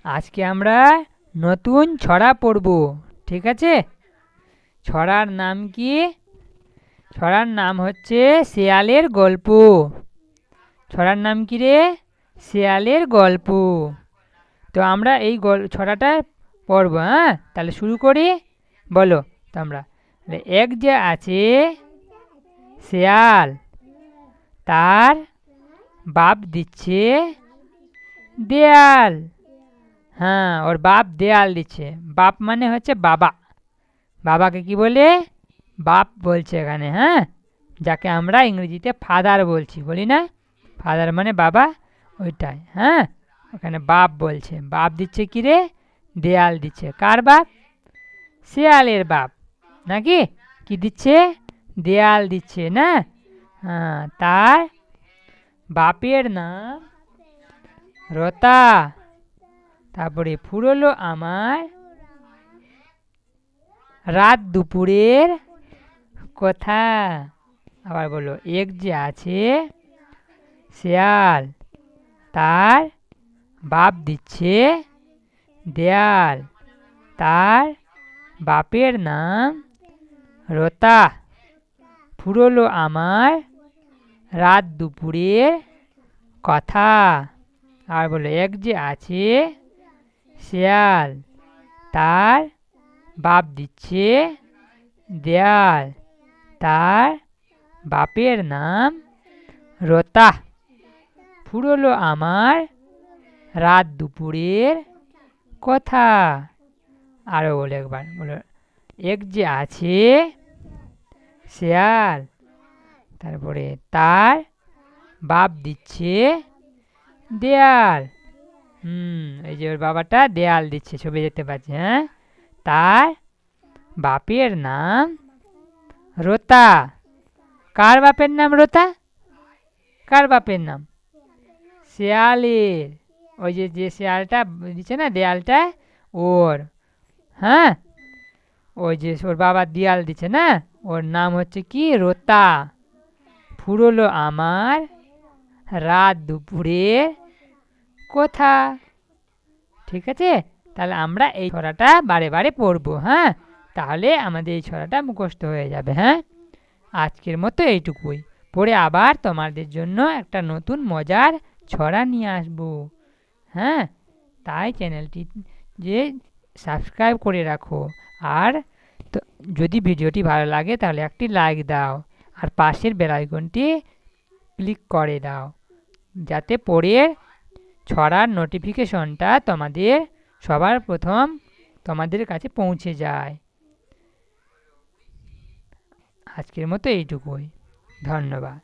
আজকে আমরা নতুন ছড়া পড়ব। ঠিক আছে? ছড়ার নাম কি? ছড়ার নাম হচ্ছে শেয়ালের গল্প। ছড়ার নাম কি রে? শেয়ালের গল্প। তো আমরা এই ছড়াটা পড়ব। হ্যাঁ, তাহলে শুরু করি। বলো তোমরা। এক যে আছে শেয়াল, তার বাপ দিচ্ছে দেয়াল। হ্যাঁ, ওর বাপ দেয়াল দিচ্ছে। বাপ মানে হচ্ছে বাবা। বাবাকে কি বলে? বাপ বলছে এখানে। হ্যাঁ, যাকে আমরা ইংরেজিতে ফাদার বলছি, বলি না? ফাদার মানে বাবা, ওইটাই। হ্যাঁ, ওখানে বাপ বলছে। বাপ দিচ্ছে কি রে? দেয়াল দিচ্ছে। কার বাপ? শেয়ালের বাপ। নাকি? কি দিচ্ছে? দেয়াল দিচ্ছে না? হ্যাঁ, তার বাপের নাম রতা। তারপরে ফুরলো আমার রাত দুপুরের কথা। আবার বলো, এক যে আছে শেয়াল, তার বাপ দিচ্ছে দেয়াল। তার বাপের নাম রতা। ফুরলো আমার রাত দুপুরের কথা। আর বলো, এক যে আছে শেয়াল, তার বাপ দিচ্ছে দেয়াল। তার বাপের নাম রতা। ফুরলো আমার রাত দুপুরের কথা। আরো বলো একবার, বলো, এক যে আছে শেয়াল, তারপরে তার বাপ দিচ্ছে দেয়াল। এই যে ওর বাবাটা দেয়াল দিচ্ছে, ছবি দেখতে পাচ্ছি। হ্যাঁ, তার বাপের নাম রতা। কার বাপের নাম রতা? কার বাপের নাম? শেয়ালের। ওই যে যে শেয়ালটা দিচ্ছে না দেয়ালটা, ওর। হ্যাঁ, ওই যে ওর বাবা দেয়াল দিচ্ছে না, ওর নাম হচ্ছে কি? রতা। ফুরলো আমার রাত দুপুরের কথা। ঠিক আছে? তাহলে আমরা এই ছড়াটা বারে বারে পড়বো। হ্যাঁ, তাহলে আমাদের এই ছড়াটা মুখস্থ হয়ে যাবে। হ্যাঁ, আজকের মতো এইটুকুই। পরে আবার তোমাদের জন্য একটা নতুন মজার ছড়া নিয়ে আসবো। হ্যাঁ, তাই চ্যানেলটি যে সাবস্ক্রাইব করে রাখো। আর তো যদি ভিডিওটি ভালো লাগে তাহলে একটি লাইক দাও, আর পাশের বেল আইকনটি ক্লিক করে দাও, যাতে পরের ছড়ার নোটিফিকেশনটা তোমাদের সবার প্রথম তোমাদের কাছে পৌঁছে যায়। আজকের মতো এইটুকুই। ধন্যবাদ।